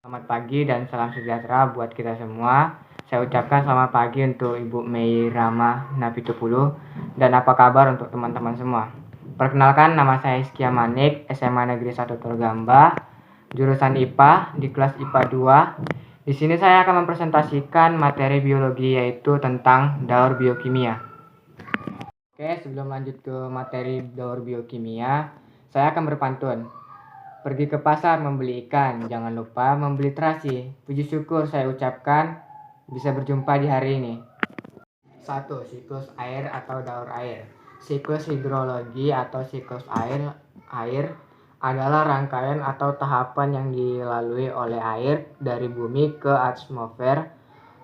Selamat pagi dan salam sejahtera buat kita semua. Saya ucapkan selamat pagi untuk Ibu Mei Rama Napitupulu dan apa kabar untuk teman-teman semua. Perkenalkan, nama saya Iskia Manik, SMA Negeri 1 Torgamba, jurusan IPA di kelas IPA 2. Di sini saya akan mempresentasikan materi biologi yaitu tentang daur biokimia. Oke, sebelum lanjut ke materi daur biokimia, saya akan berpantun. Pergi ke pasar membeli ikan, jangan lupa membeli terasi. Puji syukur saya ucapkan bisa berjumpa di hari ini. 1. Siklus air atau daur air. Siklus hidrologi atau siklus air adalah rangkaian atau tahapan yang dilalui oleh air dari bumi ke atmosfer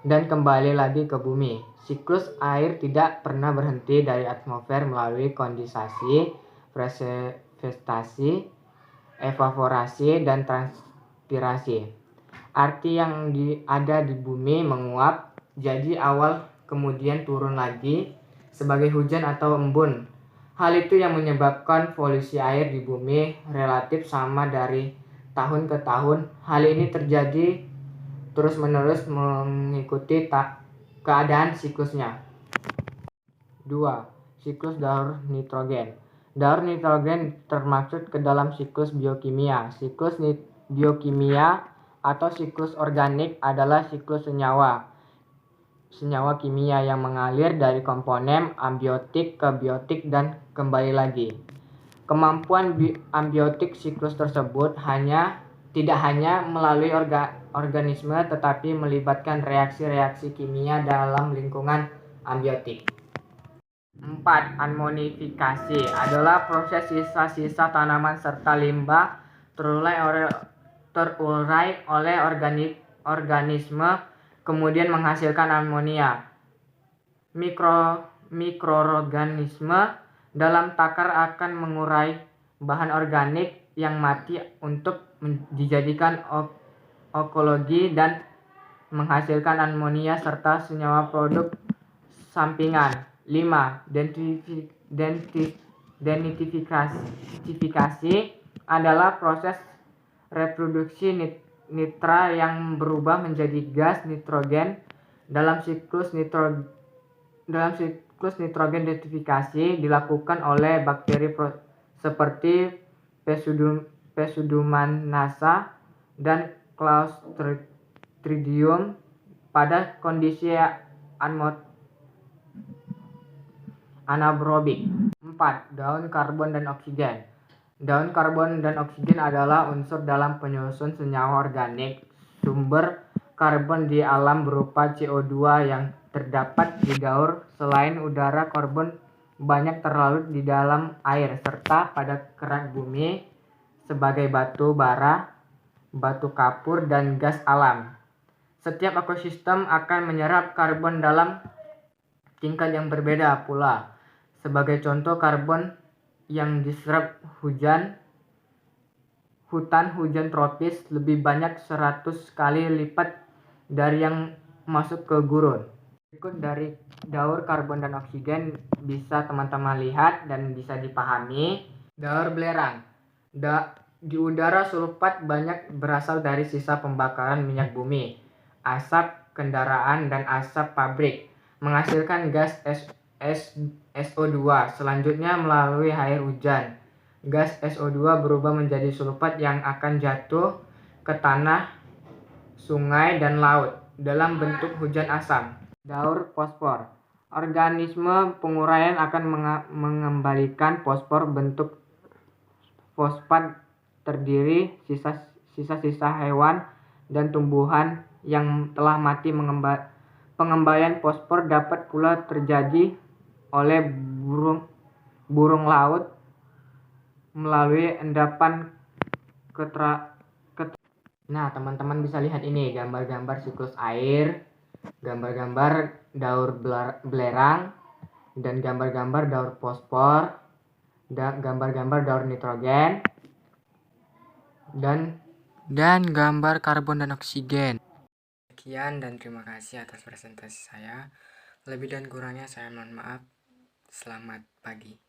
dan kembali lagi ke bumi. Siklus air tidak pernah berhenti dari atmosfer melalui kondensasi, presentasi, evaporasi, dan transpirasi. Arti yang ada di bumi menguap jadi awal kemudian turun lagi sebagai hujan atau embun. Hal itu yang menyebabkan volume air di bumi relatif sama dari tahun ke tahun. Hal ini terjadi terus-menerus mengikuti keadaan siklusnya. 2. Siklus daur nitrogen. Daur nitrogen termasuk ke dalam siklus biokimia. Siklus biokimia atau siklus organik adalah siklus senyawa kimia yang mengalir dari komponen abiotik ke biotik dan kembali lagi. Kemampuan abiotik siklus tersebut tidak hanya melalui organisme tetapi melibatkan reaksi-reaksi kimia dalam lingkungan abiotik. 4. Amonifikasi adalah proses sisa-sisa tanaman serta limbah terurai oleh organisme kemudian menghasilkan amonia. Mikroorganisme dalam takar akan mengurai bahan organik yang mati untuk dijadikan ekologi dan menghasilkan amonia serta senyawa produk sampingan. 5. Denitrifikasi adalah proses reproduksi nitra yang berubah menjadi gas nitrogen. Dalam siklus nitrogen denitrifikasi dilakukan oleh bakteri seperti Pseudomonasa dan Clostridium pada kondisi anaerobik. 4. Daun karbon dan oksigen. Daun karbon dan oksigen adalah unsur dalam penyusun senyawa organik. Sumber karbon di alam berupa CO2 yang terdapat di daur. Selain udara, karbon banyak terlarut di dalam air serta pada kerak bumi sebagai batu bara, batu kapur, dan gas alam. Setiap ekosistem akan menyerap karbon dalam tingkat yang berbeda pula. Sebagai contoh, karbon yang diserap hutan hujan tropis lebih banyak 100 kali lipat dari yang masuk ke gurun. Berikut dari daur karbon dan oksigen bisa teman-teman lihat dan bisa dipahami. Daur belerang. Di udara sulfat banyak berasal dari sisa pembakaran minyak bumi, asap kendaraan, dan asap pabrik, menghasilkan gas SO2. Selanjutnya melalui air hujan, gas SO2 berubah menjadi sulfat yang akan jatuh ke tanah, sungai, dan laut dalam bentuk hujan asam. Daur fosfor. Organisme penguraian akan mengembalikan fosfor bentuk fosfat terdiri sisa-sisa hewan dan tumbuhan yang telah mati. Pengembalian fosfor dapat pula terjadi oleh burung laut melalui endapan Nah, teman-teman bisa lihat ini gambar-gambar siklus air, gambar-gambar daur belerang, dan gambar-gambar daur fosfor, dan gambar-gambar daur nitrogen, dan gambar karbon dan oksigen. Sekian dan terima kasih atas presentasi saya. Lebih dan kurangnya saya mohon maaf. Selamat pagi.